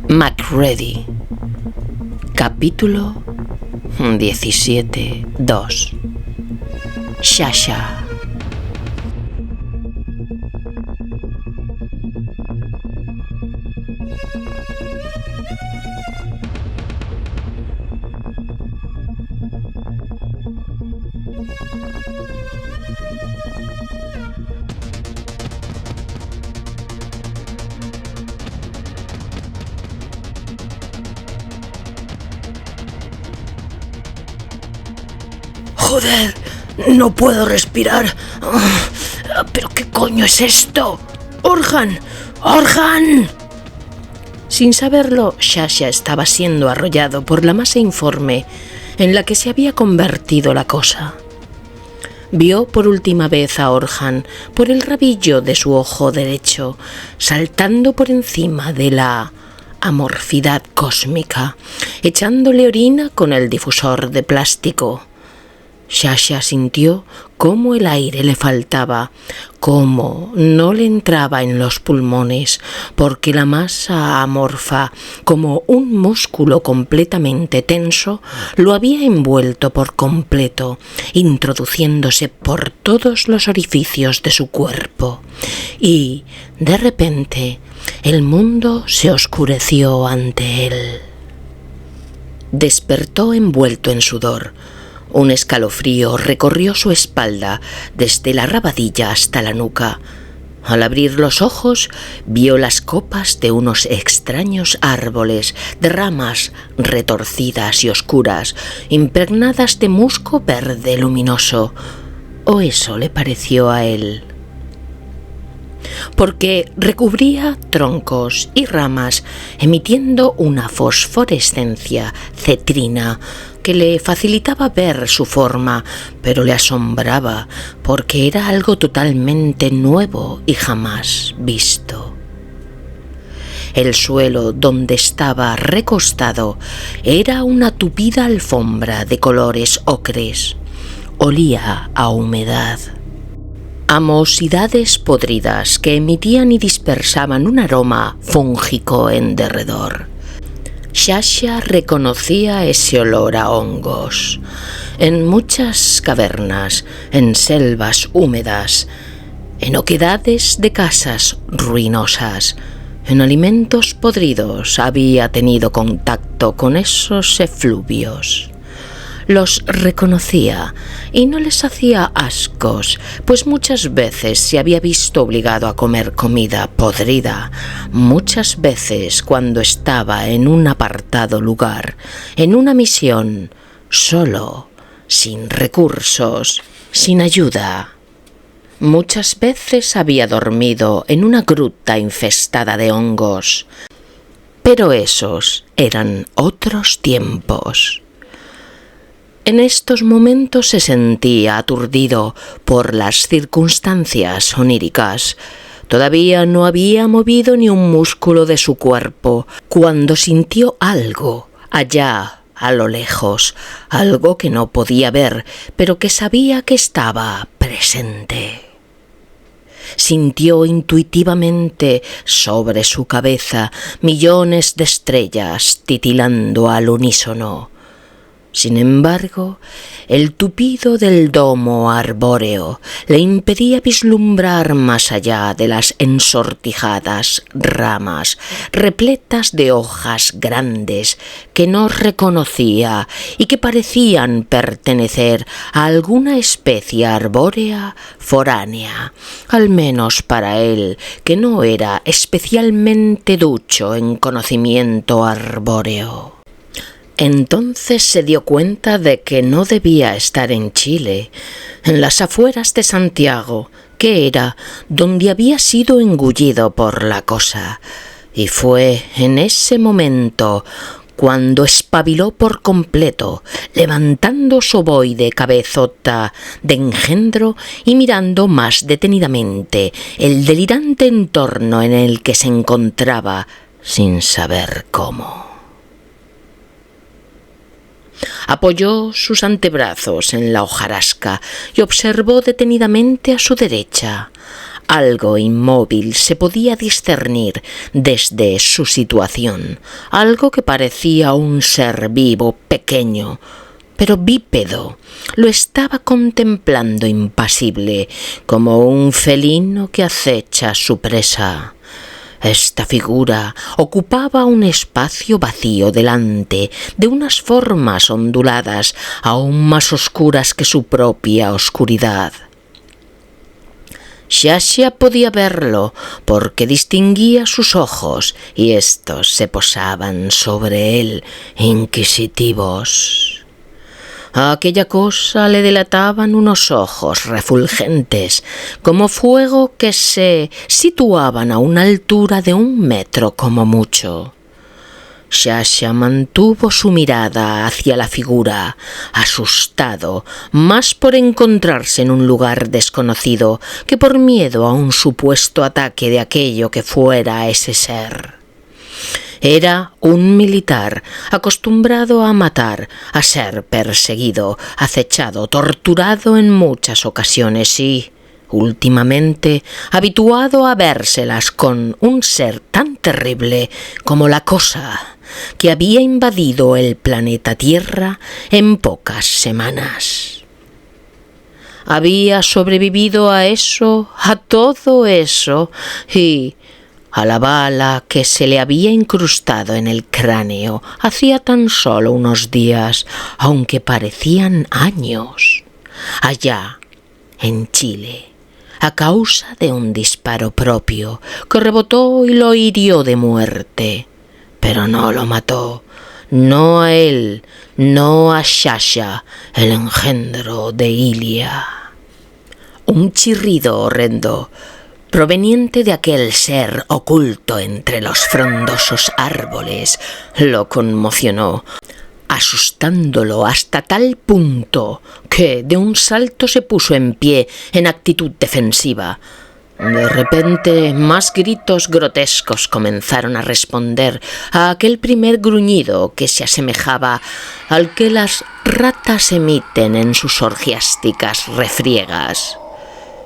Macready. Capítulo 17.2. Sasha. ¡Joder! ¡No puedo respirar! ¿Pero qué coño es esto? ¡Orhan! ¡Orhan! Sin saberlo, Sasha estaba siendo arrollado por la masa informe en la que se había convertido la cosa. Vio por última vez a Orhan por el rabillo de su ojo derecho, saltando por encima de la amorfidad cósmica, echándole orina con el difusor de plástico. Sasha sintió cómo el aire le faltaba, cómo no le entraba en los pulmones, porque la masa amorfa, como un músculo completamente tenso, lo había envuelto por completo, introduciéndose por todos los orificios de su cuerpo. Y, de repente, el mundo se oscureció ante él. Despertó envuelto en sudor. Un escalofrío recorrió su espalda desde la rabadilla hasta la nuca. Al abrir los ojos, vio las copas de unos extraños árboles de ramas retorcidas y oscuras, impregnadas de musgo verde luminoso. O eso le pareció a él, porque recubría troncos y ramas, emitiendo una fosforescencia cetrina que le facilitaba ver su forma, pero le asombraba porque era algo totalmente nuevo y jamás visto. El suelo donde estaba recostado era una tupida alfombra de colores ocres. Olía a humedad, a mohosidades podridas que emitían y dispersaban un aroma fúngico en derredor. Sasha reconocía ese olor a hongos. En muchas cavernas, en selvas húmedas, en oquedades de casas ruinosas, en alimentos podridos había tenido contacto con esos efluvios. Los reconocía y no les hacía ascos, pues muchas veces se había visto obligado a comer comida podrida, muchas veces cuando estaba en un apartado lugar, en una misión, solo, sin recursos, sin ayuda. Muchas veces había dormido en una gruta infestada de hongos, pero esos eran otros tiempos. En estos momentos se sentía aturdido por las circunstancias oníricas. Todavía no había movido ni un músculo de su cuerpo cuando sintió algo allá a lo lejos, algo que no podía ver, pero que sabía que estaba presente. Sintió intuitivamente sobre su cabeza millones de estrellas titilando al unísono. Sin embargo, el tupido del domo arbóreo le impedía vislumbrar más allá de las ensortijadas ramas repletas de hojas grandes que no reconocía y que parecían pertenecer a alguna especie arbórea foránea, al menos para él, que no era especialmente ducho en conocimiento arbóreo. Entonces se dio cuenta de que no debía estar en Chile, en las afueras de Santiago, que era donde había sido engullido por la cosa, y fue en ese momento cuando espabiló por completo, levantando su ovoide cabezota de engendro y mirando más detenidamente el delirante entorno en el que se encontraba, sin saber cómo. Apoyó sus antebrazos en la hojarasca y observó detenidamente a su derecha. Algo inmóvil se podía discernir desde su situación, algo que parecía un ser vivo, pequeño, pero bípedo. Lo estaba contemplando impasible, como un felino que acecha a su presa. Esta figura ocupaba un espacio vacío delante de unas formas onduladas aún más oscuras que su propia oscuridad. Xaxa podía verlo porque distinguía sus ojos y estos se posaban sobre él, inquisitivos. A aquella cosa le delataban unos ojos refulgentes, como fuego, que se situaban a una altura de 1 metro como mucho. Xaxa mantuvo su mirada hacia la figura, asustado, más por encontrarse en un lugar desconocido que por miedo a un supuesto ataque de aquello que fuera ese ser. Era un militar acostumbrado a matar, a ser perseguido, acechado, torturado en muchas ocasiones y, últimamente, habituado a vérselas con un ser tan terrible como la cosa que había invadido el planeta Tierra en pocas semanas. Había sobrevivido a eso, a todo eso, y a la bala que se le había incrustado en el cráneo hacía tan solo unos días, aunque parecían años, allá en Chile, a causa de un disparo propio que rebotó y lo hirió de muerte, pero no lo mató, no a él, no a Xaxa, el engendro de Ilia. Un chirrido horrendo, proveniente de aquel ser oculto entre los frondosos árboles, lo conmocionó, asustándolo hasta tal punto que de un salto se puso en pie en actitud defensiva. De repente, más gritos grotescos comenzaron a responder a aquel primer gruñido que se asemejaba al que las ratas emiten en sus orgiásticas refriegas.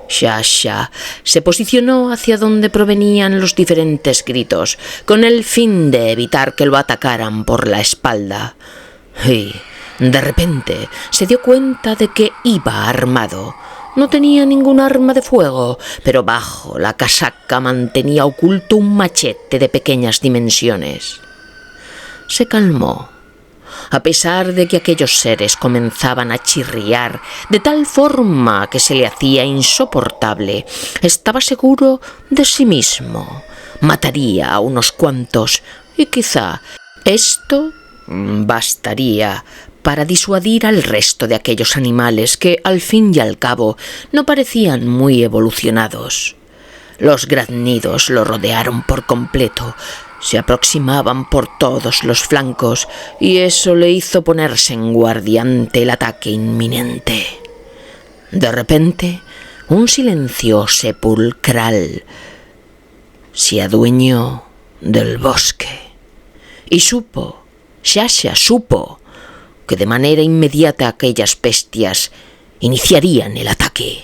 Xaxa se posicionó hacia donde provenían los diferentes gritos, con el fin de evitar que lo atacaran por la espalda. Y, de repente, se dio cuenta de que iba armado. No tenía ningún arma de fuego, pero bajo la casaca mantenía oculto un machete de pequeñas dimensiones. Se calmó. A pesar de que aquellos seres comenzaban a chirriar de tal forma que se le hacía insoportable, estaba seguro de sí mismo. Mataría a unos cuantos y quizá esto bastaría para disuadir al resto de aquellos animales que, al fin y al cabo, no parecían muy evolucionados. Los graznidos lo rodearon por completo. Se aproximaban por todos los flancos y eso le hizo ponerse en guardia ante el ataque inminente. De repente, un silencio sepulcral se adueñó del bosque y Xaxa supo que de manera inmediata aquellas bestias iniciarían el ataque.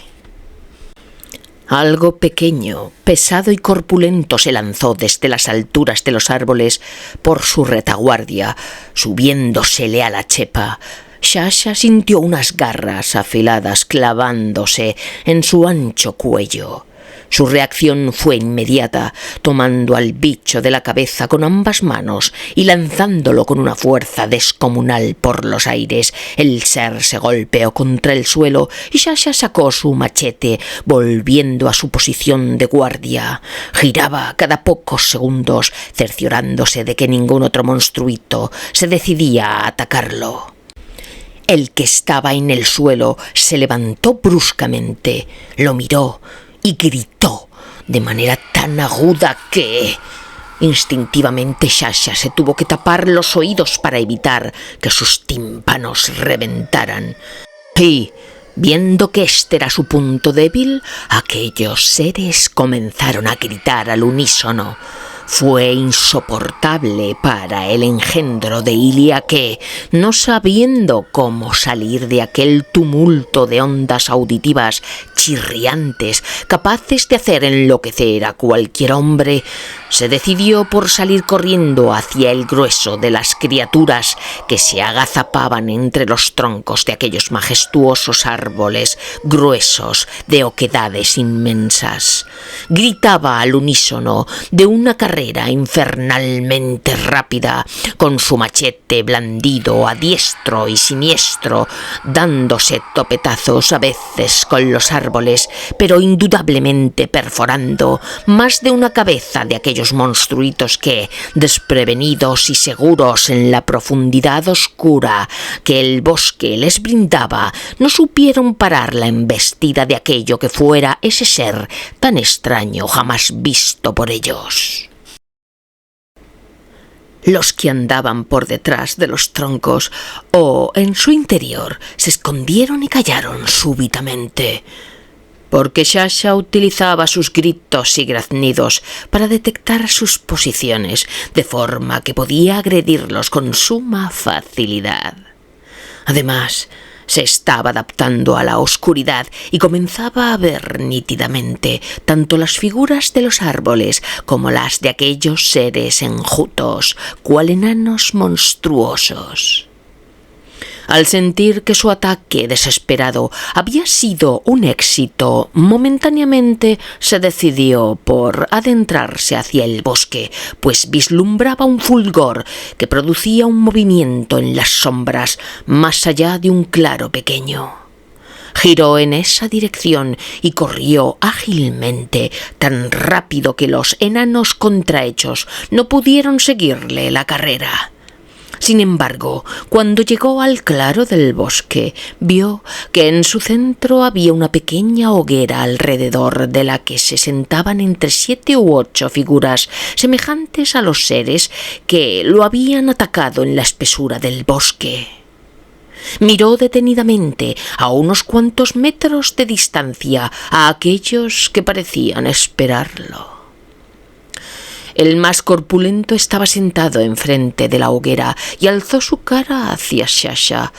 Algo pequeño, pesado y corpulento se lanzó desde las alturas de los árboles por su retaguardia, subiéndosele a la chepa. Xaxa sintió unas garras afiladas clavándose en su ancho cuello. Su reacción fue inmediata, tomando al bicho de la cabeza con ambas manos y lanzándolo con una fuerza descomunal por los aires. El ser se golpeó contra el suelo y Xaxa sacó su machete, volviendo a su posición de guardia. Giraba cada pocos segundos, cerciorándose de que ningún otro monstruito se decidía a atacarlo. El que estaba en el suelo se levantó bruscamente, lo miró y gritó de manera tan aguda que instintivamente Xaxa se tuvo que tapar los oídos para evitar que sus tímpanos reventaran. Y, viendo que este era su punto débil, aquellos seres comenzaron a gritar al unísono. fue insoportable para el engendro de Ilia que, no sabiendo cómo salir de aquel tumulto de ondas auditivas chirriantes capaces de hacer enloquecer a cualquier hombre, se decidió por salir corriendo hacia el grueso de las criaturas que se agazapaban entre los troncos de aquellos majestuosos árboles gruesos de oquedades inmensas. Gritaba al unísono de una carrera infernalmente rápida, con su machete blandido a diestro y siniestro, dándose topetazos a veces con los árboles, pero indudablemente perforando más de una cabeza de aquellos monstruitos que, desprevenidos y seguros en la profundidad oscura que el bosque les brindaba, no supieron parar la embestida de aquello que fuera ese ser tan extraño jamás visto por ellos. Los que andaban por detrás de los troncos o en su interior se escondieron y callaron súbitamente, porque Sasha utilizaba sus gritos y graznidos para detectar sus posiciones, de forma que podía agredirlos con suma facilidad. Además, se estaba adaptando a la oscuridad y comenzaba a ver nítidamente tanto las figuras de los árboles como las de aquellos seres enjutos, cual enanos monstruosos. Al sentir que su ataque desesperado había sido un éxito, momentáneamente se decidió por adentrarse hacia el bosque, pues vislumbraba un fulgor que producía un movimiento en las sombras más allá de un claro pequeño. Giró en esa dirección y corrió ágilmente, tan rápido que los enanos contrahechos no pudieron seguirle la carrera. Sin embargo, cuando llegó al claro del bosque, vio que en su centro había una pequeña hoguera alrededor de la que se sentaban entre 7 u 8 figuras semejantes a los seres que lo habían atacado en la espesura del bosque. Miró detenidamente a unos cuantos metros de distancia a aquellos que parecían esperarlo. El más corpulento estaba sentado enfrente de la hoguera y alzó su cara hacia Sasha.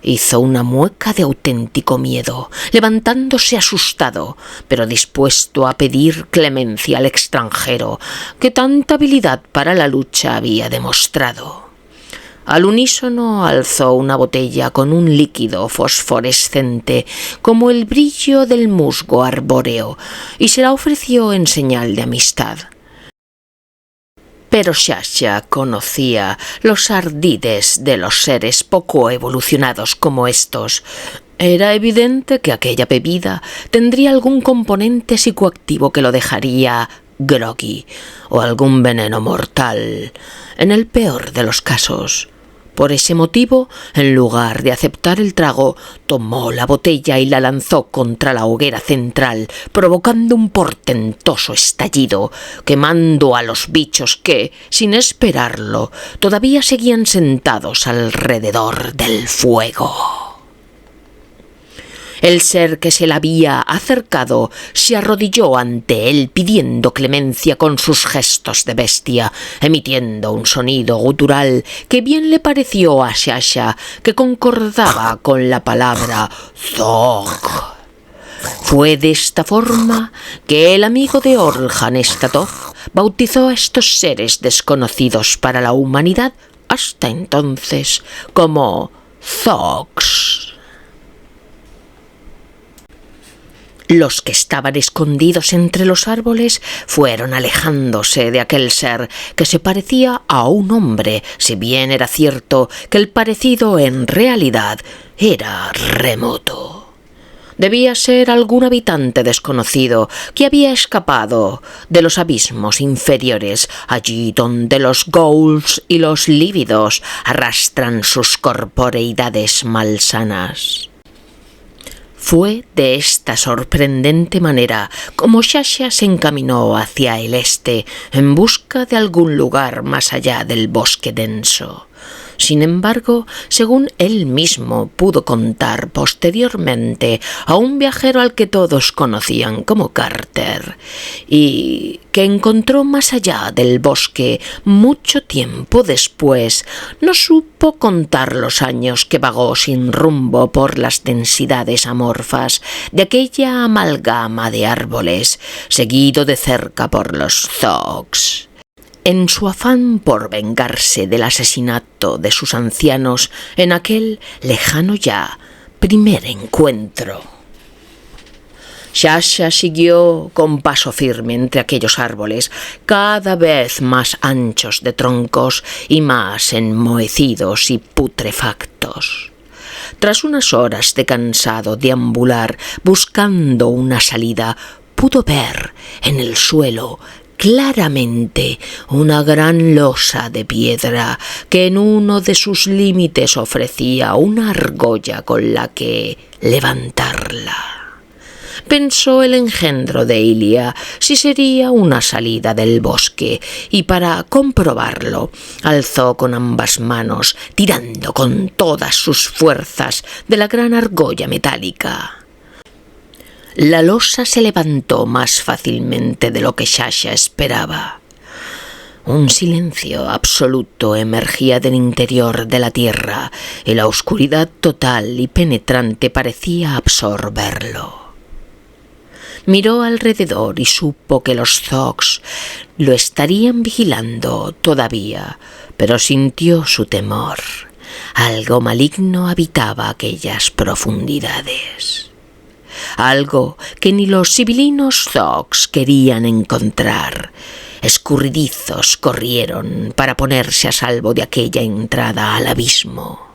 Hizo una mueca de auténtico miedo, levantándose asustado, pero dispuesto a pedir clemencia al extranjero, que tanta habilidad para la lucha había demostrado. Al unísono alzó una botella con un líquido fosforescente como el brillo del musgo arbóreo y se la ofreció en señal de amistad. Pero Sasha conocía los ardides de los seres poco evolucionados como estos. Era evidente que aquella bebida tendría algún componente psicoactivo que lo dejaría groggy o algún veneno mortal, en el peor de los casos. Por ese motivo, en lugar de aceptar el trago, tomó la botella y la lanzó contra la hoguera central, provocando un portentoso estallido, quemando a los bichos que, sin esperarlo, todavía seguían sentados alrededor del fuego. El ser que se le había acercado se arrodilló ante él pidiendo clemencia con sus gestos de bestia, emitiendo un sonido gutural que bien le pareció a Sasha, que concordaba con la palabra Zog. Fue de esta forma que el amigo de Orhan Statov bautizó a estos seres desconocidos para la humanidad hasta entonces como Zogs. Los que estaban escondidos entre los árboles fueron alejándose de aquel ser que se parecía a un hombre, si bien era cierto que el parecido en realidad era remoto. Debía ser algún habitante desconocido que había escapado de los abismos inferiores, allí donde los ghouls y los lívidos arrastran sus corporeidades malsanas. Fue de esta sorprendente manera como Sasha se encaminó hacia el este en busca de algún lugar más allá del bosque denso. Sin embargo, según él mismo pudo contar posteriormente a un viajero al que todos conocían como Carter, y que encontró más allá del bosque mucho tiempo después, no supo contar los años que vagó sin rumbo por las densidades amorfas de aquella amalgama de árboles, seguido de cerca por los Zogs. En su afán por vengarse del asesinato de sus ancianos en aquel lejano ya primer encuentro. Sasha siguió con paso firme entre aquellos árboles, cada vez más anchos de troncos y más enmohecidos y putrefactos. Tras unas horas de cansado deambular buscando una salida, pudo ver en el suelo claramente una gran losa de piedra que en uno de sus límites ofrecía una argolla con la que levantarla. Pensó el engendro de Ilia si sería una salida del bosque, y para comprobarlo alzó con ambas manos, tirando con todas sus fuerzas de la gran argolla metálica. La losa se levantó más fácilmente de lo que Sasha esperaba. Un silencio absoluto emergía del interior de la tierra y la oscuridad total y penetrante parecía absorberlo. Miró alrededor y supo que los Zogs lo estarían vigilando todavía, pero sintió su temor. Algo maligno habitaba aquellas profundidades. Algo que ni los sibilinos Zogs querían encontrar. Escurridizos corrieron para ponerse a salvo de aquella entrada al abismo.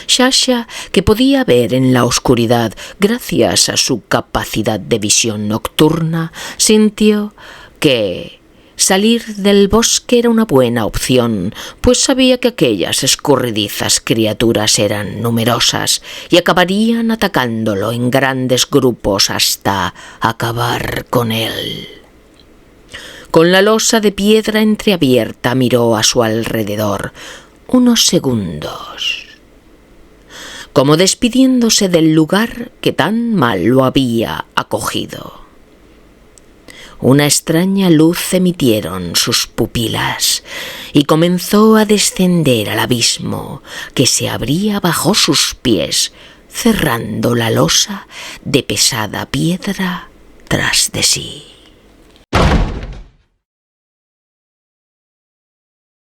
Sasha, que podía ver en la oscuridad gracias a su capacidad de visión nocturna, sintió que salir del bosque era una buena opción, pues sabía que aquellas escurridizas criaturas eran numerosas y acabarían atacándolo en grandes grupos hasta acabar con él. Con la losa de piedra entreabierta miró a su alrededor unos segundos, como despidiéndose del lugar que tan mal lo había acogido. Una extraña luz emitieron sus pupilas y comenzó a descender al abismo que se abría bajo sus pies, cerrando la losa de pesada piedra tras de sí.